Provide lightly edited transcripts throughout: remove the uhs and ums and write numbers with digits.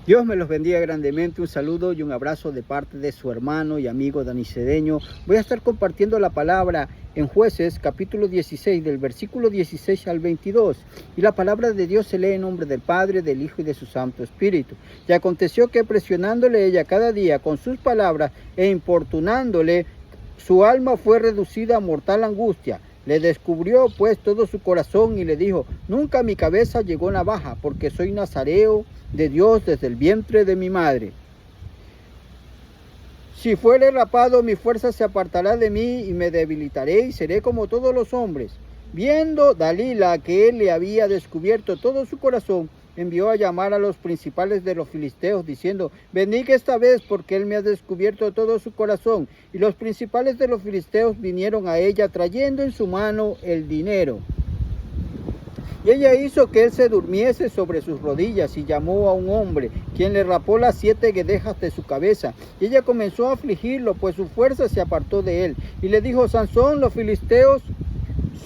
Dios me los bendiga grandemente. Un saludo y un abrazo de parte de su hermano y amigo Dani Cedeño. Voy a estar compartiendo la palabra en Jueces, capítulo 16, del versículo 16 al 22. Y la palabra de Dios se lee en nombre del Padre, del Hijo y de su Santo Espíritu. Y aconteció que presionándole ella cada día con sus palabras e importunándole, su alma fue reducida a mortal angustia. Le descubrió pues todo su corazón y le dijo: nunca a mi cabeza llegó navaja, porque soy nazareo de Dios desde el vientre de mi madre. Si fuere rapado, mi fuerza se apartará de mí y me debilitaré y seré como todos los hombres. Viendo Dalila que él le había descubierto todo su corazón, envió a llamar a los principales de los filisteos, diciendo: venid esta vez, porque él me ha descubierto todo su corazón. Y los principales de los filisteos vinieron a ella, trayendo en su mano el dinero. Y ella hizo que él se durmiese sobre sus rodillas y llamó a un hombre, quien le rapó las 7 guedejas de su cabeza. Y ella comenzó a afligirlo, pues su fuerza se apartó de él. Y le dijo: Sansón, los filisteos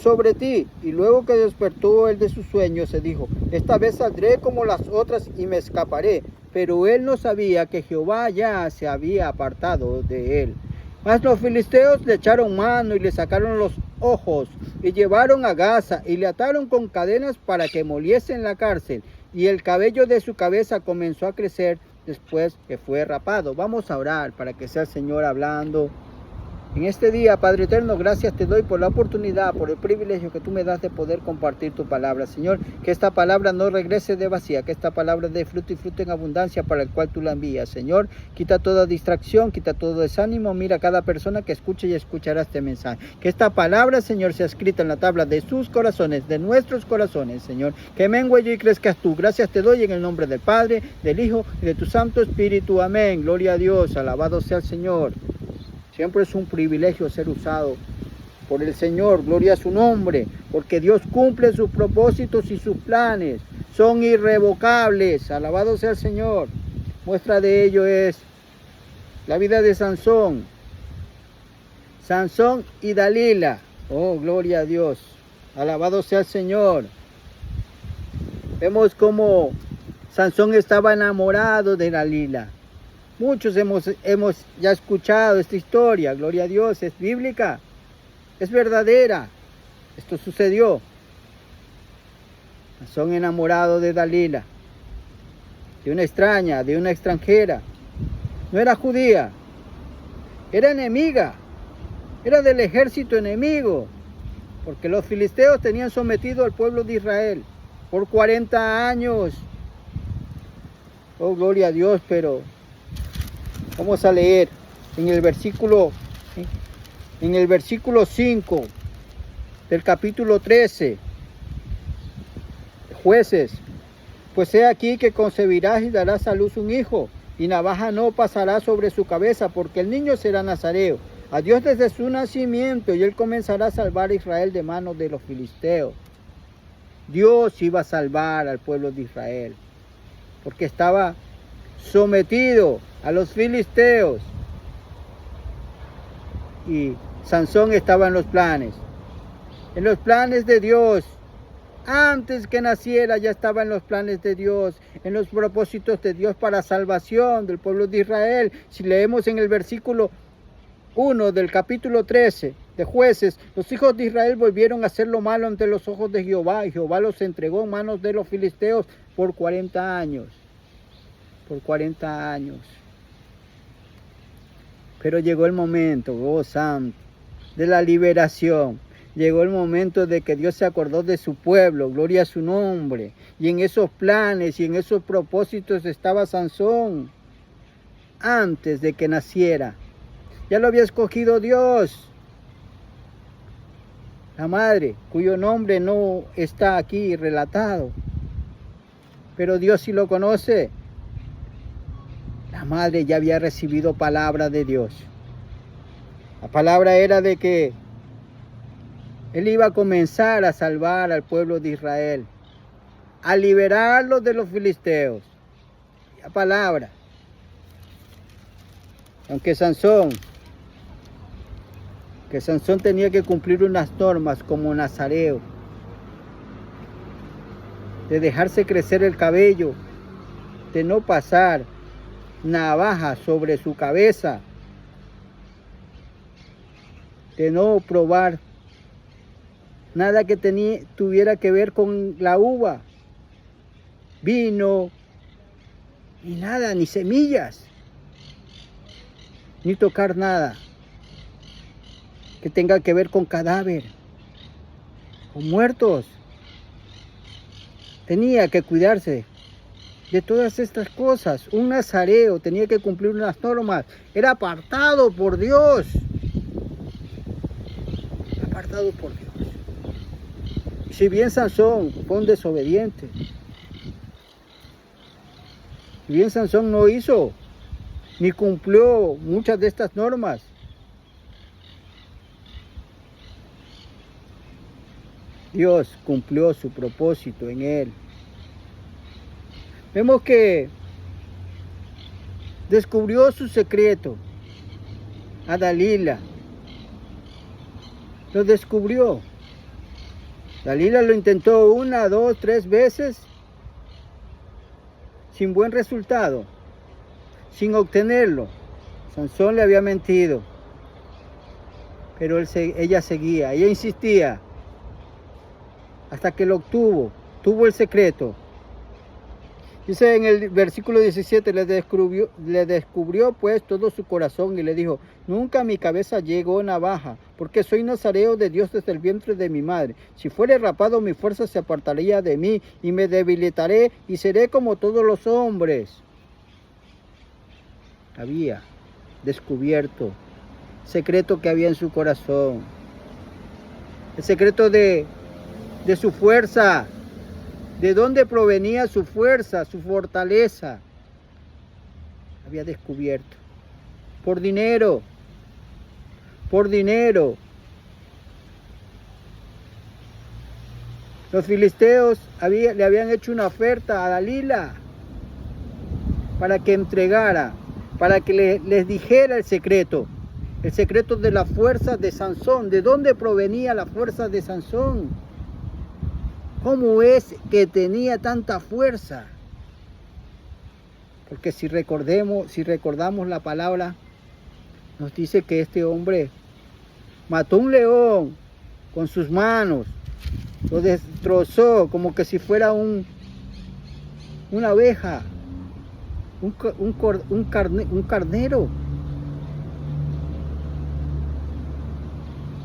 sobre ti. Y luego que despertó él de su sueño, se dijo: esta vez saldré como las otras y me escaparé. Pero él no sabía que Jehová ya se había apartado de él. Mas los filisteos le echaron mano y le sacaron los ojos y llevaron a Gaza y le ataron con cadenas para que moliese en la cárcel. Y el cabello de su cabeza comenzó a crecer después que fue rapado. Vamos a orar para que sea el Señor hablando en este día. Padre eterno, gracias te doy por la oportunidad, por el privilegio que tú me das de poder compartir tu palabra. Señor, que esta palabra no regrese de vacía, que esta palabra dé fruto y fruto en abundancia para el cual tú la envías. Señor, quita toda distracción, quita todo desánimo. Mira a cada persona que escuche y escuchará este mensaje. Que esta palabra, Señor, sea escrita en la tabla de sus corazones, de nuestros corazones, Señor. Que mengue yo y crezcas tú. Gracias te doy en el nombre del Padre, del Hijo y de tu Santo Espíritu. Amén. Gloria a Dios. Alabado sea el Señor. Siempre es un privilegio ser usado por el Señor, gloria a su nombre, porque Dios cumple sus propósitos y sus planes, son irrevocables, alabado sea el Señor. Muestra de ello es la vida de Sansón y Dalila. Oh, gloria a Dios, alabado sea el Señor. Vemos cómo Sansón estaba enamorado de Dalila. Muchos hemos ya escuchado esta historia, gloria a Dios, es bíblica, es verdadera. Esto sucedió. Son enamorados de Dalila, de una extraña, de una extranjera. No era judía, era enemiga, era del ejército enemigo, porque los filisteos tenían sometido al pueblo de Israel por 40 años. Oh, gloria a Dios, pero vamos a leer en el versículo 5 del capítulo 13, Jueces. Pues he aquí que concebirás y darás a luz un hijo, y navaja no pasará sobre su cabeza, porque el niño será nazareo a Dios desde su nacimiento, y él comenzará a salvar a Israel de manos de los filisteos. Dios iba a salvar al pueblo de Israel, porque estaba sometido a los filisteos, y Sansón estaba en los planes de Dios. Antes que naciera ya estaba en los planes de Dios, en los propósitos de Dios para salvación del pueblo de Israel. Si leemos en el versículo 1 del capítulo 13 de Jueces, los hijos de Israel volvieron a hacer lo malo ante los ojos de Jehová, y Jehová los entregó en manos de los filisteos por 40 años. Por 40 años. Pero llegó el momento, oh santo, de la liberación. Llegó el momento de que Dios se acordó de su pueblo, gloria a su nombre. Y en esos planes y en esos propósitos estaba Sansón antes de que naciera. Ya lo había escogido Dios. La madre, cuyo nombre no está aquí relatado, pero Dios sí lo conoce. La madre ya había recibido palabra de Dios. La palabra era de que Él iba a comenzar a salvar al pueblo de Israel, a liberarlos de los filisteos. La palabra. Aunque Sansón tenía que cumplir unas normas como nazareo, de dejarse crecer el cabello, de no pasar navaja sobre su cabeza, de no probar nada que tuviera que ver con la uva, vino, ni nada, ni semillas, ni tocar nada que tenga que ver con cadáver, con muertos. Tenía que cuidarse de todas estas cosas. Un nazareo tenía que cumplir unas normas. Era apartado por Dios. Apartado por Dios. Si bien Sansón fue un desobediente, si bien Sansón no hizo ni cumplió muchas de estas normas, Dios cumplió su propósito en él. Vemos que descubrió su secreto a Dalila. Lo descubrió. Dalila lo intentó 1, 2, 3 veces sin buen resultado, sin obtenerlo. Sansón le había mentido, pero ella seguía, ella insistía, hasta que lo obtuvo, tuvo el secreto. Dice en el versículo 17, le descubrió pues todo su corazón y le dijo: nunca a mi cabeza llegó navaja, porque soy nazareo de Dios desde el vientre de mi madre. Si fuere rapado, mi fuerza se apartaría de mí y me debilitaré y seré como todos los hombres. Había descubierto el secreto que había en su corazón, el secreto de su fuerza. ¿De dónde provenía su fuerza, su fortaleza? Había descubierto. Por dinero. Por dinero. Los filisteos le habían hecho una oferta a Dalila para que entregara, para que les dijera el secreto de la fuerza de Sansón. ¿De dónde provenía la fuerza de Sansón? ¿Cómo es que tenía tanta fuerza? Porque si recordamos la palabra, nos dice que este hombre mató un león con sus manos, lo destrozó como que si fuera una abeja, un carnero.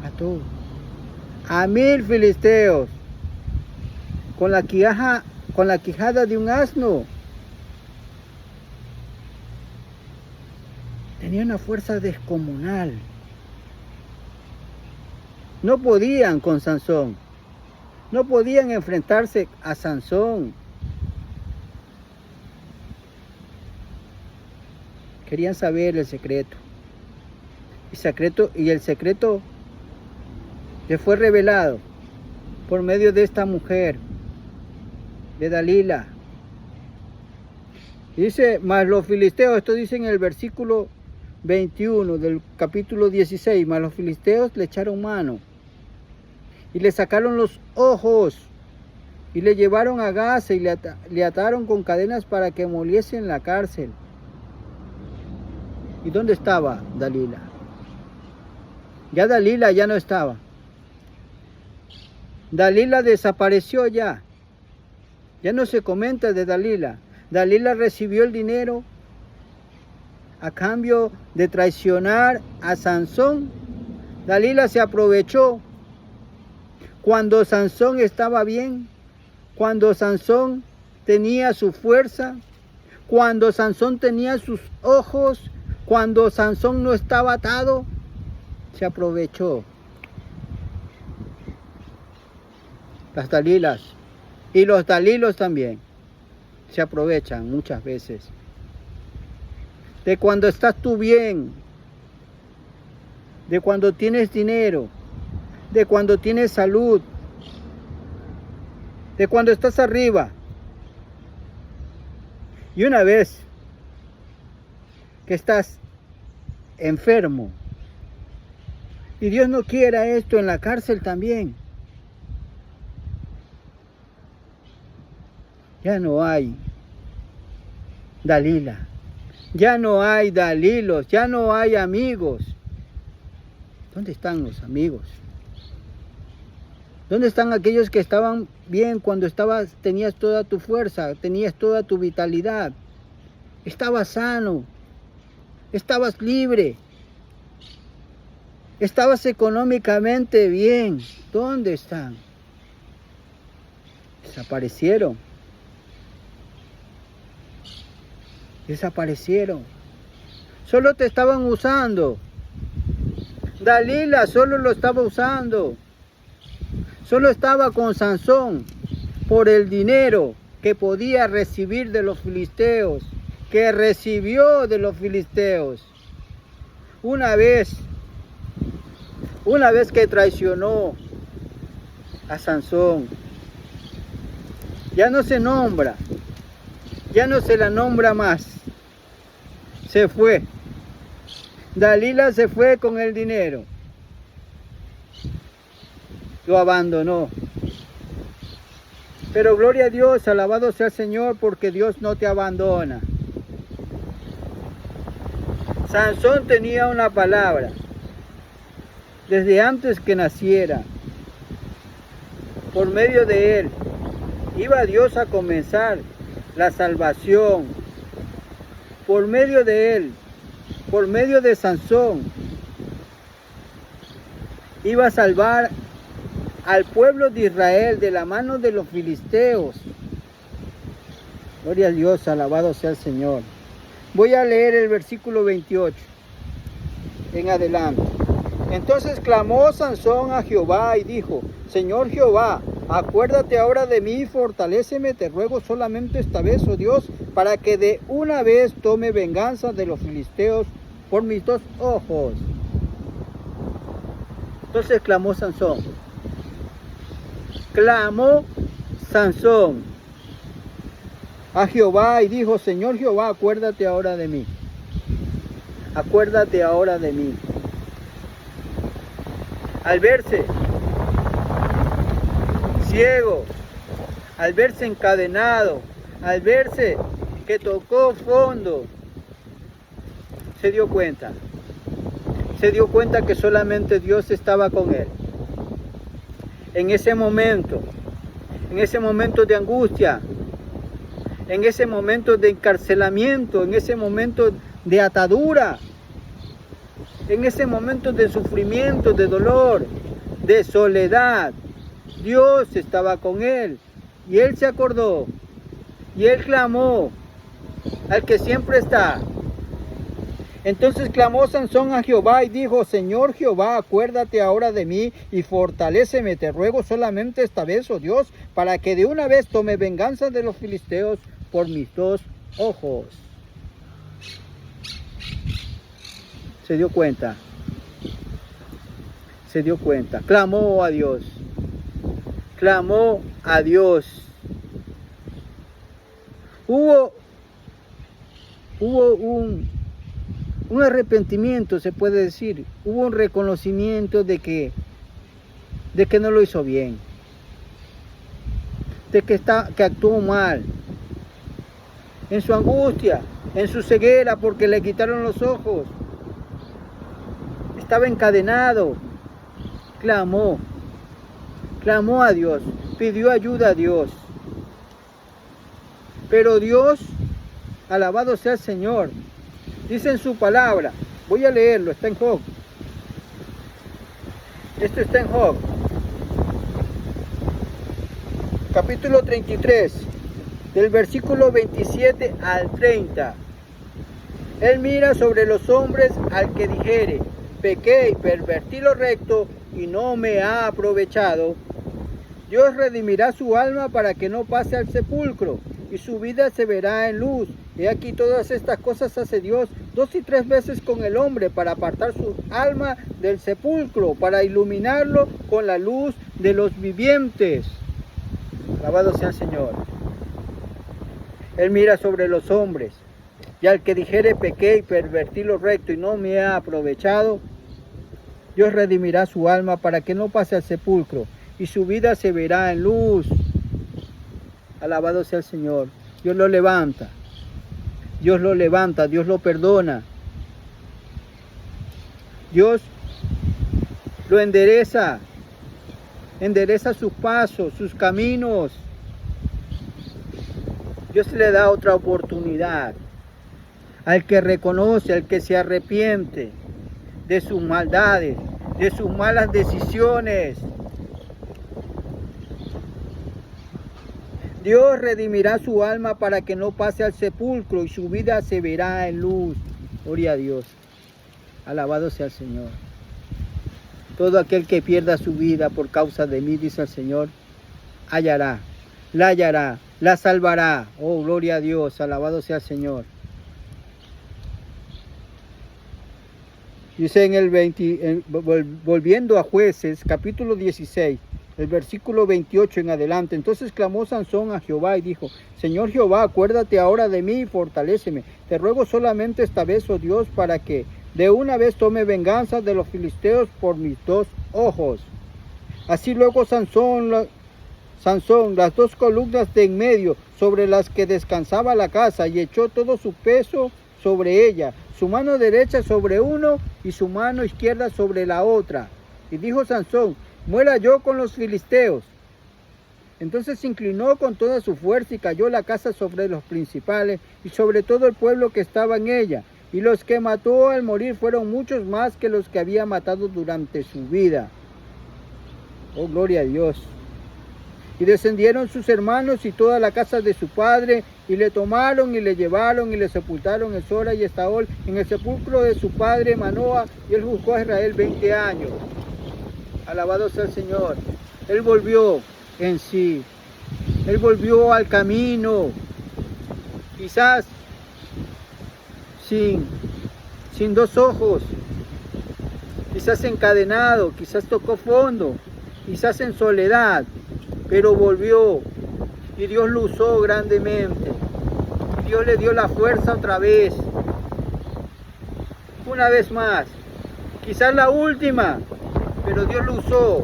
Mató a 1000 filisteos con la quijada de un asno. Tenía una fuerza descomunal. No podían con Sansón. No podían enfrentarse a Sansón. Querían saber el secreto. Y el secreto le fue revelado por medio de esta mujer, de Dalila. Dice, mas los filisteos, esto dice en el versículo 21 del capítulo 16, mas los filisteos le echaron mano y le sacaron los ojos y le llevaron a Gaza y le ataron con cadenas para que moliese en la cárcel. ¿Y dónde estaba Dalila? Ya Dalila ya no estaba. Dalila desapareció ya. Ya no se comenta de Dalila. Dalila recibió el dinero a cambio de traicionar a Sansón. Dalila se aprovechó cuando Sansón estaba bien, cuando Sansón tenía su fuerza, cuando Sansón tenía sus ojos, cuando Sansón no estaba atado, se aprovechó. Las Dalilas y los Dalilos también se aprovechan muchas veces de cuando estás tú bien, de cuando tienes dinero, de cuando tienes salud, de cuando estás arriba. Y una vez que estás enfermo, y Dios no quiera esto, en la cárcel también, ya no hay Dalila. Ya no hay Dalilos, ya no hay amigos. ¿Dónde están los amigos? ¿Dónde están aquellos que estaban bien cuando tenías toda tu fuerza, tenías toda tu vitalidad? Estabas sano, estabas libre, estabas económicamente bien. ¿Dónde están? Desaparecieron. Desaparecieron. Solo te estaban usando. Dalila solo lo estaba usando. Solo estaba con Sansón por el dinero que podía recibir de los filisteos, que recibió de los filisteos. Una vez que traicionó a Sansón, ya no se nombra, ya no se la nombra más. Se fue. Dalila se fue con el dinero. Lo abandonó. Pero gloria a Dios, alabado sea el Señor, porque Dios no te abandona. Sansón tenía una palabra desde antes que naciera. Por medio de él iba Dios a comenzar la salvación. Por medio de él, por medio de Sansón, iba a salvar al pueblo de Israel de la mano de los filisteos. Gloria a Dios, alabado sea el Señor. Voy a leer el versículo 28 en adelante. Entonces clamó Sansón a Jehová y dijo: Señor Jehová, acuérdate ahora de mí y fortaléceme, te ruego solamente esta vez, oh Dios, para que de una vez tome venganza de los filisteos por mis dos ojos. Entonces clamó Sansón. Clamó Sansón a Jehová y dijo: Señor Jehová, acuérdate ahora de mí. Acuérdate ahora de mí. Al verse ciego, al verse encadenado, al verse que tocó fondo, se dio cuenta que solamente Dios estaba con él. En ese momento de angustia, en ese momento de encarcelamiento, en ese momento de atadura, en ese momento de sufrimiento, de dolor, de soledad, Dios estaba con él. Y él se acordó, y él clamó al que siempre está. Entonces clamó Sansón a Jehová y dijo: Señor Jehová, acuérdate ahora de mí y fortaléceme, te ruego solamente esta vez, oh Dios, para que de una vez tome venganza de los filisteos por mis dos ojos. Se dio cuenta, clamó a Dios, Hubo un arrepentimiento, se puede decir, hubo un reconocimiento de que no lo hizo bien, de que actuó mal, en su angustia, en su ceguera, porque le quitaron los ojos. Estaba encadenado. Clamó a Dios, pidió ayuda a Dios. Pero Dios, alabado sea el Señor, dice en su palabra, voy a leerlo, está en Job. Esto está en Job, capítulo 33, del versículo 27 al 30. Él mira sobre los hombres al que dijere: pequé y pervertí lo recto y no me ha aprovechado. Dios redimirá su alma para que no pase al sepulcro, y su vida se verá en luz. He aquí todas estas cosas hace Dios 2 y 3 veces con el hombre, para apartar su alma del sepulcro, para iluminarlo con la luz de los vivientes. Alabado sea el Señor. Él mira sobre los hombres, y al que dijere: pequé y pervertí lo recto y no me ha aprovechado, Dios redimirá su alma para que no pase al sepulcro, y su vida se verá en luz. Alabado sea el Señor. Dios lo levanta. Dios lo levanta, Dios lo perdona. Dios lo endereza sus pasos, sus caminos. Dios le da otra oportunidad al que reconoce, al que se arrepiente de sus maldades, de sus malas decisiones. Dios redimirá su alma para que no pase al sepulcro y su vida se verá en luz. Gloria a Dios. Alabado sea el Señor. Todo aquel que pierda su vida por causa de mí, dice el Señor, hallará, la salvará. Oh, gloria a Dios, alabado sea el Señor. Dice en el volviendo a Jueces, capítulo 16, el versículo 28 en adelante. Entonces clamó Sansón a Jehová y dijo: Señor Jehová, acuérdate ahora de mí y fortaléceme. Te ruego solamente esta vez, oh Dios, para que de una vez tome venganza de los filisteos por mis dos ojos. Así luego Sansón, las dos columnas de en medio sobre las que descansaba la casa, y echó todo su peso sobre ella, su mano derecha sobre uno y su mano izquierda sobre la otra. Y dijo Sansón: muera yo con los filisteos. Entonces se inclinó con toda su fuerza y cayó la casa sobre los principales y sobre todo el pueblo que estaba en ella. Y los que mató al morir fueron muchos más que los que había matado durante su vida. Oh, gloria a Dios. Y descendieron sus hermanos y toda la casa de su padre, y le tomaron y le llevaron y le sepultaron en Sora y Estaol, en el sepulcro de su padre Manoa, y él juzgó a Israel 20 años. Alabado sea el Señor. Él volvió en sí. Él volvió al camino. Quizás sin dos ojos, quizás encadenado, quizás tocó fondo, quizás en soledad, pero volvió y Dios lo usó grandemente. Dios le dio la fuerza otra vez, una vez más, quizás la última, pero Dios lo usó,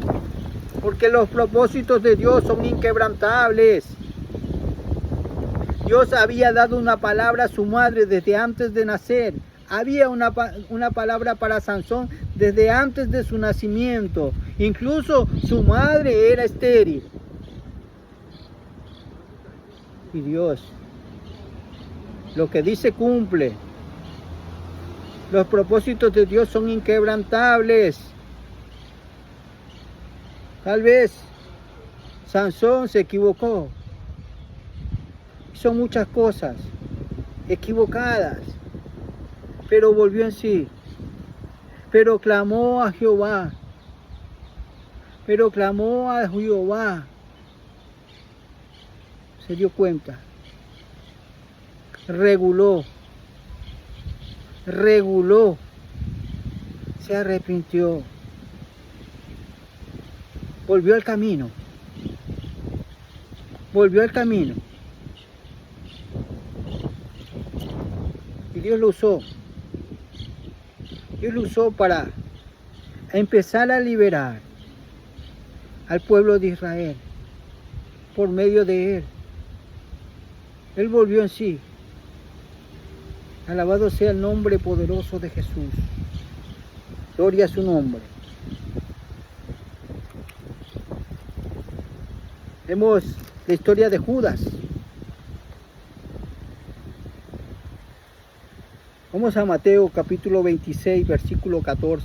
porque los propósitos de Dios son inquebrantables. Dios había dado una palabra a su madre desde antes de nacer. Había una palabra para Sansón desde antes de su nacimiento. Incluso su madre era estéril. Y Dios, lo que dice cumple. Los propósitos de Dios son inquebrantables. Tal vez Sansón se equivocó. Hizo muchas cosas equivocadas, pero volvió en sí. Pero clamó a Jehová. Se dio cuenta. Reguló. Se arrepintió. Volvió al camino. Y Dios lo usó. Dios lo usó para empezar a liberar al pueblo de Israel por medio de él. Él volvió en sí. Alabado sea el nombre poderoso de Jesús. Gloria a su nombre. Vemos la historia de Judas. Vamos a Mateo capítulo 26, versículo 14.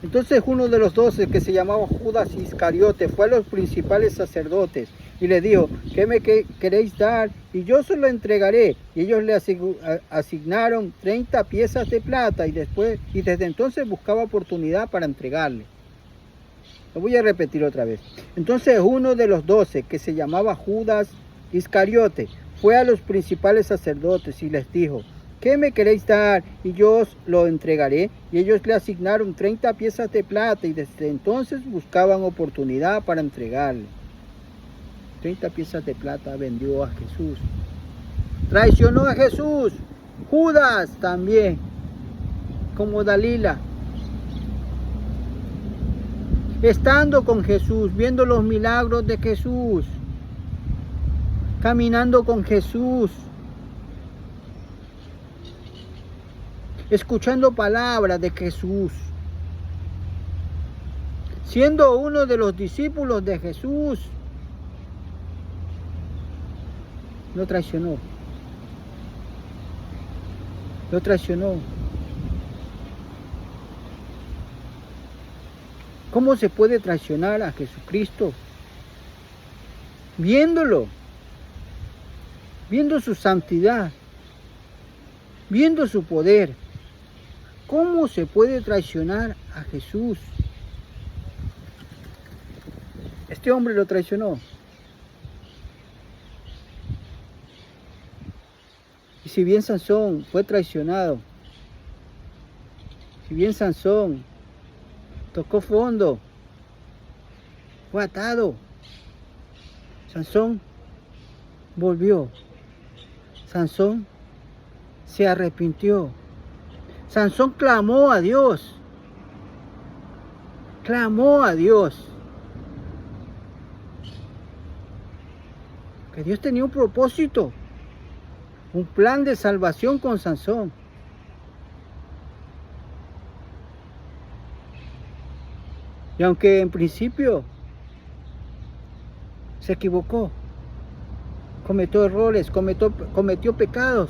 Entonces uno de los 12, que se llamaba Judas Iscariote, fue a los principales sacerdotes y le dijo: ¿qué me queréis dar? Y yo se lo entregaré. Y ellos le asignaron 30 piezas de plata y desde entonces buscaba oportunidad para entregarle. Lo voy a repetir otra vez. Entonces uno de los 12, que se llamaba Judas Iscariote, fue a los principales sacerdotes y les dijo: ¿qué me queréis dar? Y yo os lo entregaré. Y ellos le asignaron 30 piezas de plata y desde entonces buscaban oportunidad para entregarle. 30 piezas de plata vendió a Jesús. Traicionó a Jesús. Judas también, como Dalila. Estando con Jesús, viendo los milagros de Jesús, caminando con Jesús, escuchando palabras de Jesús, siendo uno de los discípulos de Jesús, lo traicionó. Lo traicionó. ¿Cómo se puede traicionar a Jesucristo? Viéndolo, viendo su santidad, viendo su poder. ¿Cómo se puede traicionar a Jesús? Este hombre lo traicionó. Y si bien Sansón fue traicionado, si bien Sansón tocó fondo, fue atado, Sansón volvió. Sansón se arrepintió. Sansón clamó a Dios. Clamó a Dios. Que Dios tenía un propósito, un plan de salvación con Sansón. Y aunque en principio se equivocó, cometió errores, cometió pecados,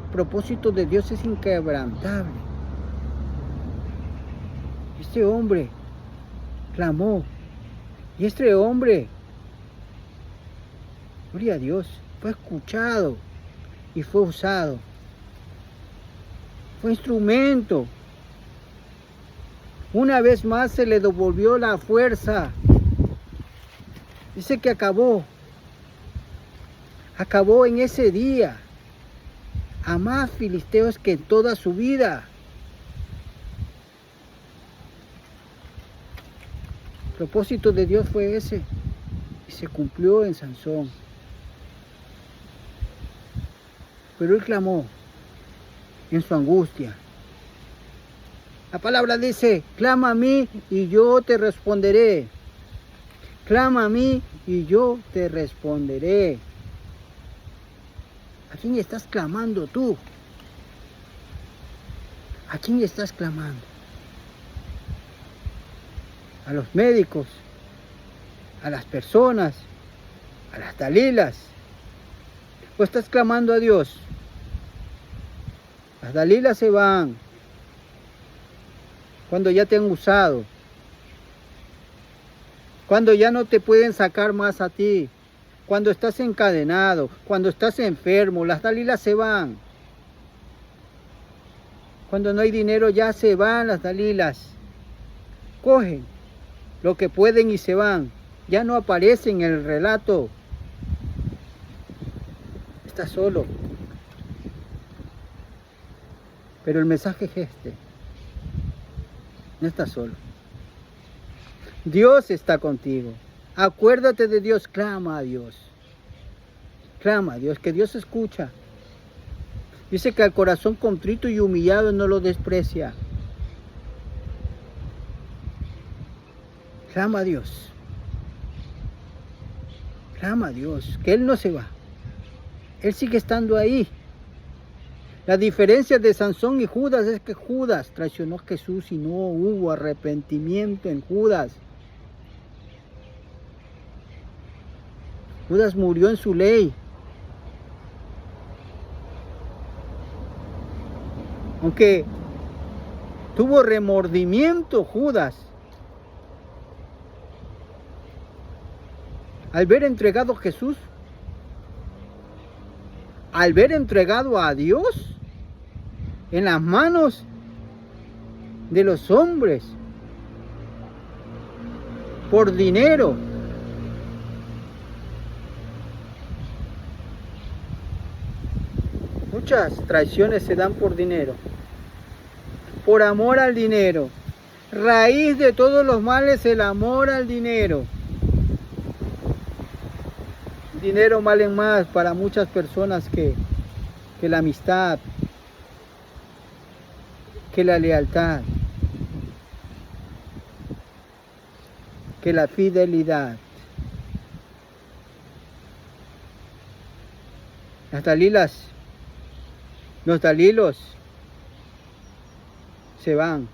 el propósito de Dios es inquebrantable. Este hombre clamó, y este hombre, gloria a Dios, fue escuchado y fue usado. Fue instrumento. Una vez más se le devolvió la fuerza. Dice que acabó en ese día a más filisteos que en toda su vida. El propósito de Dios fue ese y se cumplió en Sansón. Pero él clamó en su angustia. La palabra dice, clama a mí y yo te responderé. Clama a mí y yo te responderé. ¿A quién estás clamando tú? ¿A quién estás clamando? A los médicos, a las personas, a las Dalilas. ¿O estás clamando a Dios? Las Dalilas se van cuando ya te han usado, cuando ya no te pueden sacar más a ti, cuando estás encadenado, cuando estás enfermo, las Dalilas se van. Cuando no hay dinero ya se van las Dalilas. Cogen lo que pueden y se van. Ya no aparecen en el relato. Estás solo. Pero el mensaje es este. No estás solo. Dios está contigo. Acuérdate de Dios, clama a Dios. Clama a Dios, que Dios escucha. Dice que al corazón contrito y humillado no lo desprecia. Clama a Dios. Clama a Dios, que Él no se va. Él sigue estando ahí. La diferencia de Sansón y Judas es que Judas traicionó a Jesús y no hubo arrepentimiento en Judas. Judas murió en su ley. Aunque tuvo remordimiento Judas al ver entregado a Jesús, al ver entregado a Dios en las manos de los hombres por dinero. Muchas traiciones se dan por dinero, por amor al dinero. Raíz de todos los males, el amor al dinero. El dinero vale más para muchas personas que la amistad, que la lealtad, que la fidelidad. Las Dalilas Los Dalilos se van.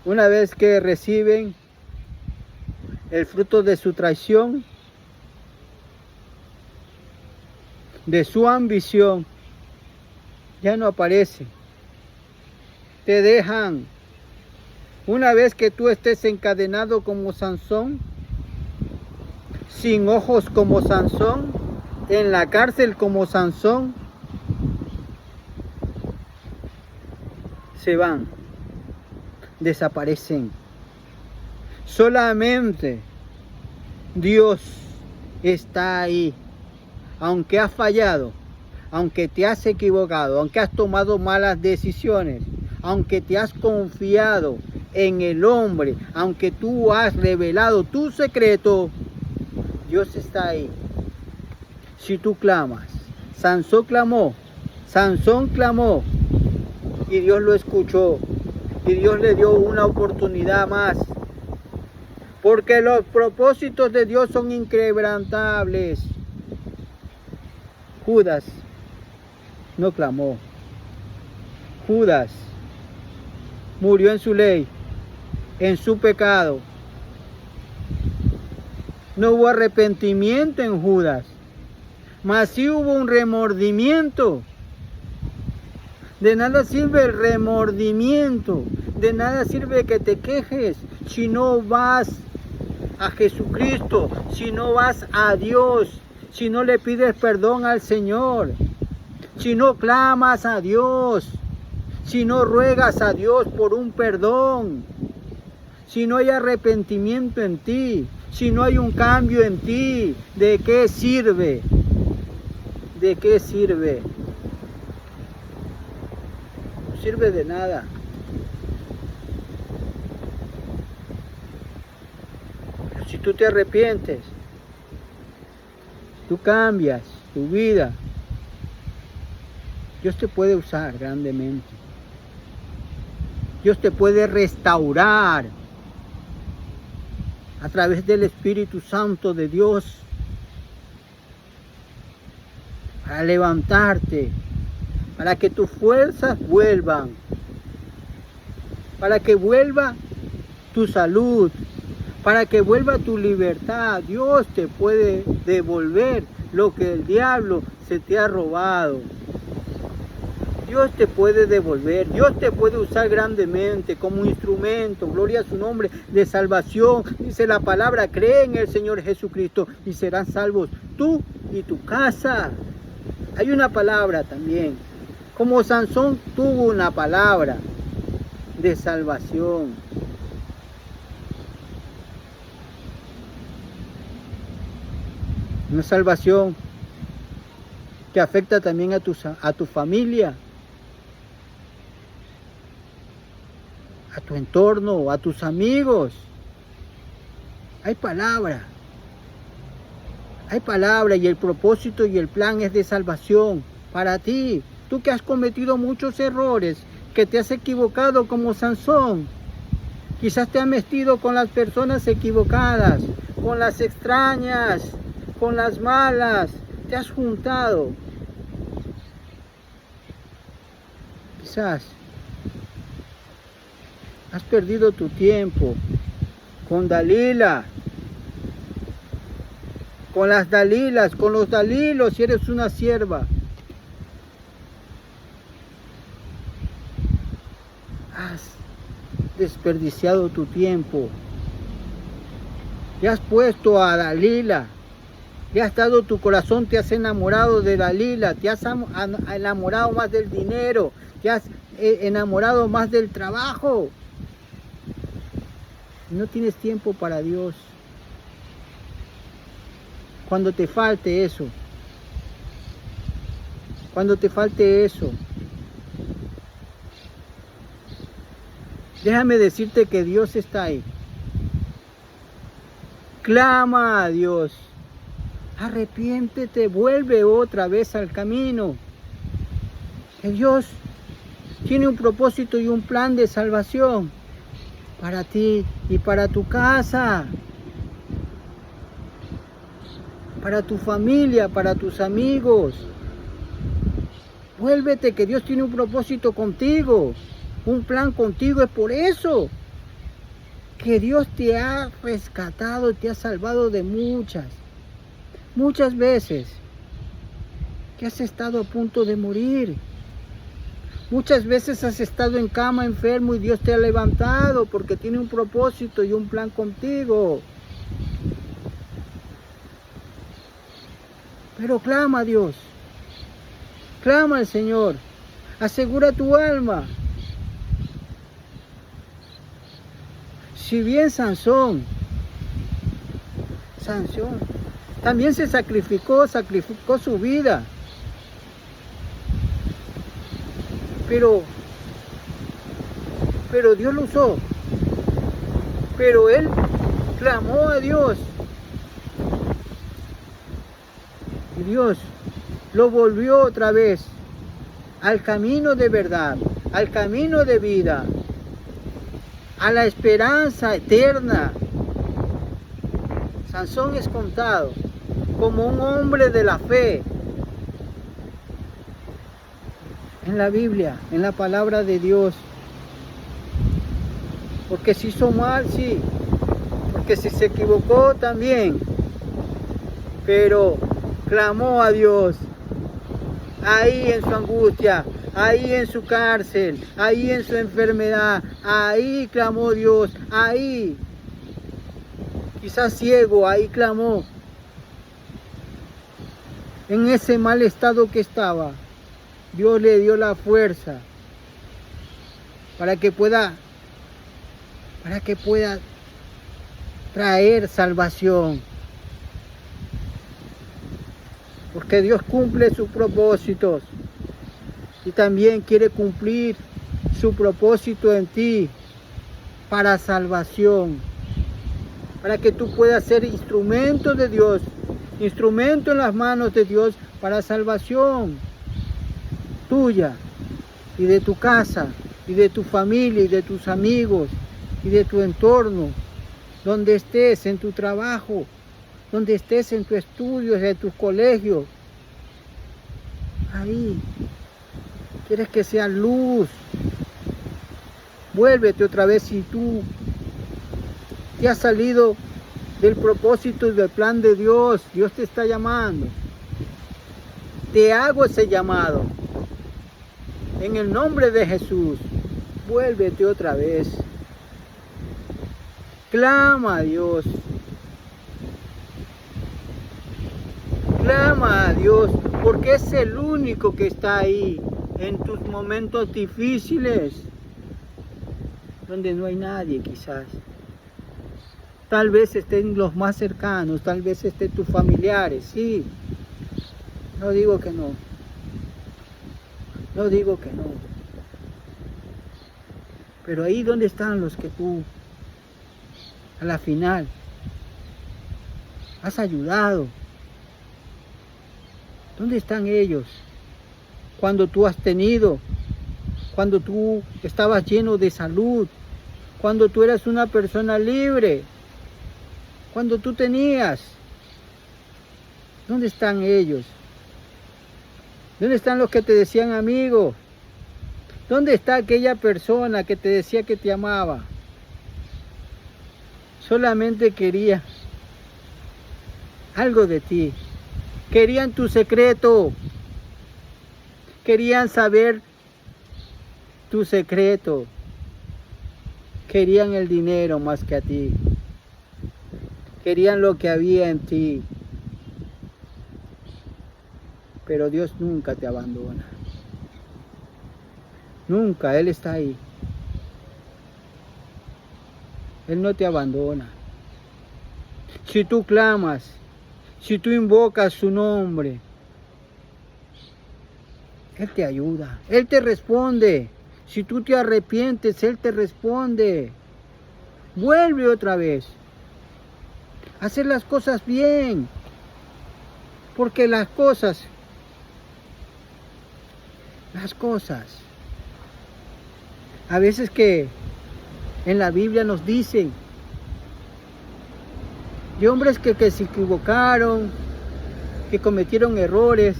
Una vez que reciben el fruto de su traición, de su ambición, ya no aparecen. Te dejan. Una vez que tú estés encadenado como Sansón, sin ojos como Sansón, en la cárcel como Sansón, se van, desaparecen. Solamente Dios está ahí. Aunque has fallado, aunque te has equivocado, aunque has tomado malas decisiones, aunque te has confiado en el hombre, aunque tú has revelado tu secreto, Dios está ahí. Si tú clamas, Sansón clamó y Dios lo escuchó y Dios le dio una oportunidad más. Porque los propósitos de Dios son inquebrantables. Judas no clamó. Judas murió en su ley, en su pecado. No hubo arrepentimiento en Judas, mas sí hubo un remordimiento. De nada sirve el remordimiento, de nada sirve que te quejes si no vas a Jesucristo, si no vas a Dios, si no le pides perdón al Señor, si no clamas a Dios, si no ruegas a Dios por un perdón, si no hay arrepentimiento en ti, si no hay un cambio en ti, ¿de qué sirve? ¿De qué sirve? No sirve de nada. Pero si tú te arrepientes, tú cambias tu vida, Dios te puede usar grandemente. Dios te puede restaurar a través del Espíritu Santo de Dios para levantarte, para que tus fuerzas vuelvan, para que vuelva tu salud, para que vuelva tu libertad. Dios te puede devolver lo que el diablo se te ha robado. Dios te puede devolver, Dios te puede usar grandemente como instrumento, gloria a su nombre, de salvación. Dice la palabra, cree en el Señor Jesucristo y serán salvos tú y tu casa. Hay una palabra también, como Sansón tuvo una palabra de salvación. Una salvación que afecta también a tu familia, a tu entorno, a tus amigos. Hay palabra y el propósito y el plan es de salvación para ti. Tú que has cometido muchos errores, que te has equivocado como Sansón. Quizás te has metido con las personas equivocadas, con las extrañas, con las malas. Te has juntado. Quizás has perdido tu tiempo con Dalila, con las Dalilas, con los Dalilos, si eres una sierva. Has desperdiciado tu tiempo. Te has puesto a Dalila. Te has dado tu corazón, te has enamorado de Dalila, te has enamorado más del dinero, te has enamorado más del trabajo. No tienes tiempo para Dios. Cuando te falte eso, déjame decirte que Dios está ahí. Clama a Dios. Arrepiéntete, vuelve otra vez al camino. Que Dios tiene un propósito y un plan de salvación para ti y para tu casa, para tu familia, para tus amigos. Vuélvete, que Dios tiene un propósito contigo, un plan contigo. Es por eso que Dios te ha rescatado, te ha salvado de muchas veces que has estado a punto de morir. Muchas veces has estado en cama enfermo y Dios te ha levantado porque tiene un propósito y un plan contigo. Pero clama a Dios, clama al Señor, asegura tu alma. Si bien Sansón también se sacrificó su vida. Pero Dios lo usó. Pero él clamó a Dios. Y Dios lo volvió otra vez al camino de verdad, al camino de vida, a la esperanza eterna. Sansón es contado como un hombre de la fe en la Biblia, en la palabra de Dios. Porque si hizo mal, sí. Porque si se equivocó, también. Pero clamó a Dios. Ahí en su angustia, ahí en su cárcel, ahí en su enfermedad, ahí clamó Dios, ahí. Quizás ciego, ahí clamó. En ese mal estado que estaba, Dios le dio la fuerza para que pueda traer salvación. Porque Dios cumple sus propósitos y también quiere cumplir su propósito en ti para salvación. Para que tú puedas ser instrumento de Dios, instrumento en las manos de Dios para salvación tuya y de tu casa y de tu familia y de tus amigos y de tu entorno, donde estés, en tu trabajo, donde estés en tus estudios, en tus colegios. Ahí quieres que sea luz. Vuélvete otra vez. Si tú te has salido del propósito y del plan de Dios, Dios te está llamando. Te hago ese llamado. En el nombre de Jesús, vuélvete otra vez. Clama a Dios. Clama a Dios, porque es el único que está ahí en tus momentos difíciles, donde no hay nadie quizás. Tal vez estén los más cercanos, tal vez estén tus familiares, sí. No digo que no. No digo que no. Pero ahí donde están los que tú, a la final, has ayudado. ¿Dónde están ellos? Cuando tú has tenido, cuando tú estabas lleno de salud, cuando tú eras una persona libre, cuando tú tenías. ¿Dónde están ellos? ¿Dónde están los que te decían amigo? ¿Dónde está aquella persona que te decía que te amaba? Solamente quería algo de ti. Querían tu secreto. Querían saber tu secreto. Querían el dinero más que a ti. Querían lo que había en ti. Pero Dios nunca te abandona. Nunca, Él está ahí. Él no te abandona. Si tú clamas, si tú invocas su nombre, Él te ayuda, Él te responde. Si tú te arrepientes, Él te responde. Vuelve otra vez. Hacer las cosas bien. Porque las cosas, a veces que en la Biblia nos dicen de hombres que se equivocaron, que cometieron errores,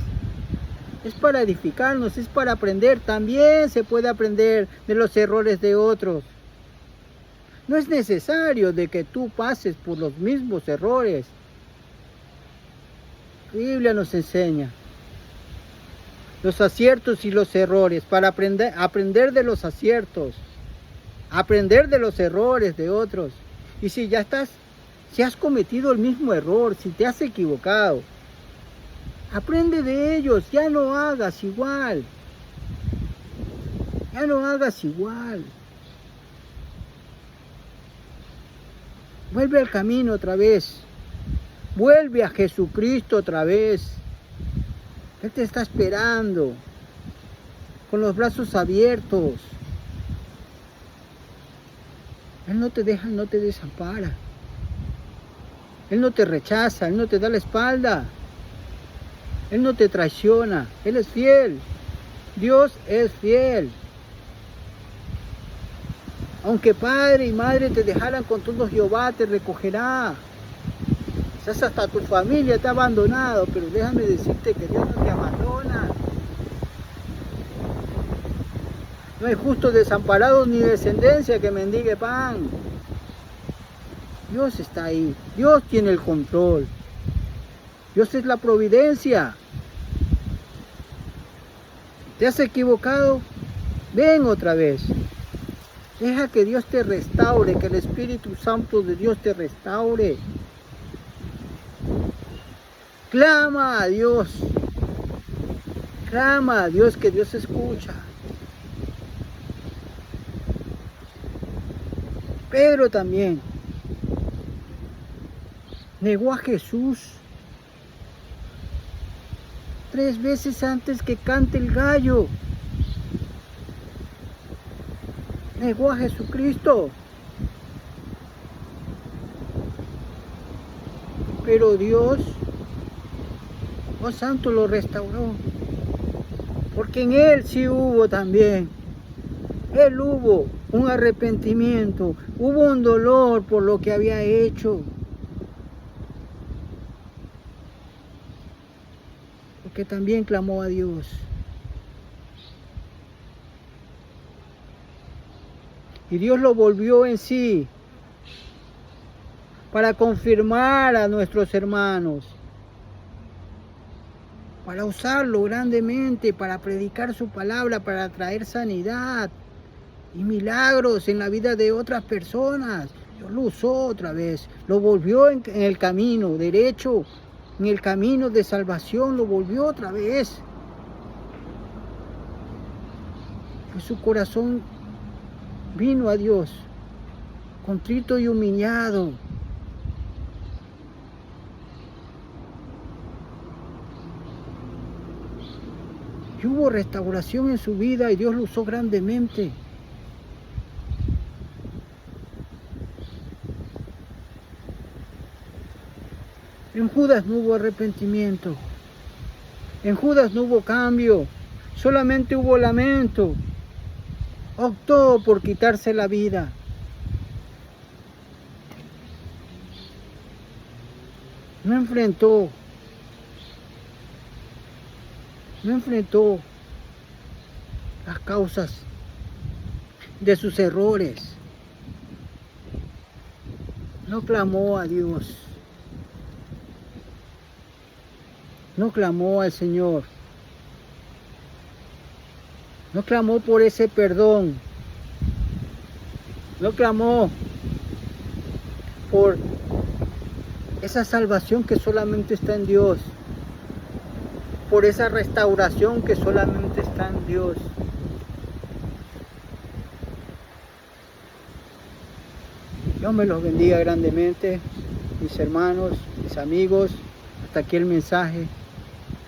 Es para edificarnos, es para aprender. También se puede aprender de los errores de otros. No es necesario de que tú pases por los mismos errores. La Biblia nos enseña los aciertos y los errores para aprender de los aciertos, aprender de los errores de otros. Y si has cometido el mismo error, si te has equivocado, aprende de ellos, ya no hagas igual. Ya no hagas igual. Vuelve al camino otra vez. Vuelve a Jesucristo otra vez. Él te está esperando con los brazos abiertos. Él no te deja, no te desampara. Él no te rechaza, Él no te da la espalda. Él no te traiciona. Él es fiel. Dios es fiel. Aunque padre y madre te dejaran con todo, Jehová te recogerá. Quizás hasta tu familia te ha abandonado, pero déjame decirte que Dios no te abandona. No hay justo desamparado ni descendencia que mendigue pan. Dios está ahí. Dios tiene el control. Dios es la providencia. ¿Te has equivocado? Ven otra vez. Deja que Dios te restaure, que el Espíritu Santo de Dios te restaure. Clama a Dios. Clama a Dios, que Dios escucha. Pedro también negó a Jesús 3 veces antes que cante el gallo. Negó a Jesucristo. Pero Dios, oh santo, lo restauró. Porque en Él sí hubo también. Él hubo un arrepentimiento. Hubo un dolor por lo que había hecho. Porque también clamó a Dios. Y Dios lo volvió en sí para confirmar a nuestros hermanos, para usarlo grandemente, para predicar su palabra, para traer sanidad y milagros en la vida de otras personas. Dios lo usó otra vez, lo volvió en el camino derecho, en el camino de salvación, lo volvió otra vez. Pues su corazón vino a Dios, contrito y humillado. Y hubo restauración en su vida y Dios lo usó grandemente. En Judas no hubo arrepentimiento. En Judas no hubo cambio. Solamente hubo lamento. Optó por quitarse la vida. No enfrentó las causas de sus errores. No clamó a Dios. No clamó al Señor. No clamó por ese perdón. No clamó por esa salvación que solamente está en Dios. Por esa restauración que solamente está en Dios. Dios me los bendiga grandemente, mis hermanos, mis amigos. Hasta aquí el mensaje.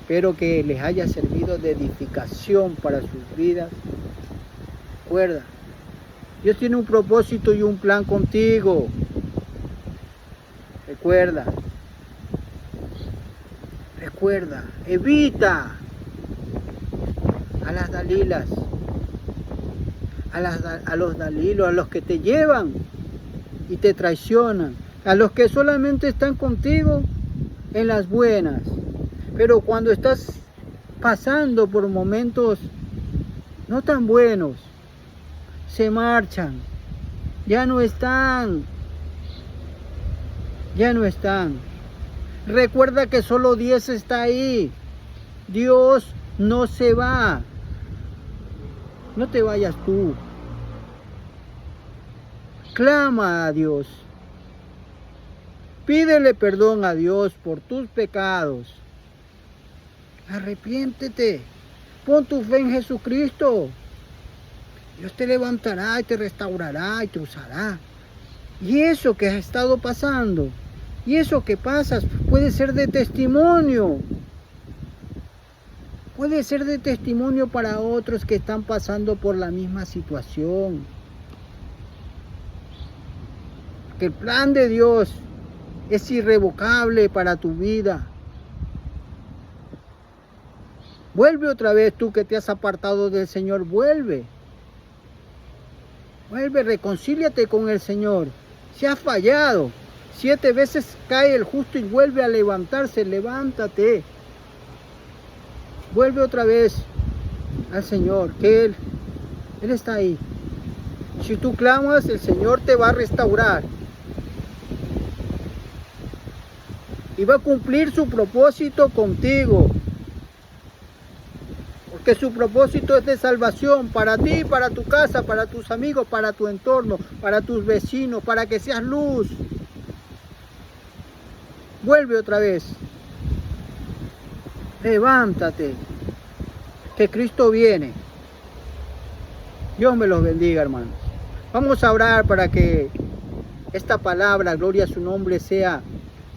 Espero que les haya servido de edificación para sus vidas. Recuerda, Dios tiene un propósito y un plan contigo. Recuerda, evita a las Dalilas, a los Dalilos, a los que te llevan y te traicionan, a los que solamente están contigo en las buenas. Pero cuando estás pasando por momentos no tan buenos, se marchan, ya no están. Recuerda que solo Dios está ahí. Dios no se va. No te vayas tú. Clama a Dios. Pídele perdón a Dios por tus pecados. Arrepiéntete. Pon tu fe en Jesucristo. Dios te levantará y te restaurará y te usará. Y eso que has estado pasando, y eso que pasas, puede ser de testimonio. Puede ser de testimonio para otros que están pasando por la misma situación. Que el plan de Dios es irrevocable para tu vida. Vuelve otra vez tú que te has apartado del Señor, vuelve. Vuelve, reconcíliate con el Señor. Si has fallado, 7 veces cae el justo y vuelve a levantarse, levántate. Vuelve otra vez al Señor, que Él está ahí. Si tú clamas, el Señor te va a restaurar. Y va a cumplir su propósito contigo. Porque su propósito es de salvación para ti, para tu casa, para tus amigos, para tu entorno, para tus vecinos, para que seas luz. Vuelve otra vez. Levántate, que Cristo viene. Dios me los bendiga, hermanos. Vamos a orar para que esta palabra, gloria a su nombre, sea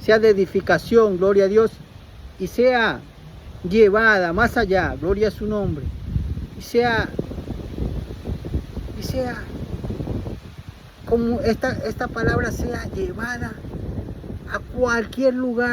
de edificación, gloria a Dios, y sea llevada más allá, gloria a su nombre, y sea como esta palabra sea llevada a cualquier lugar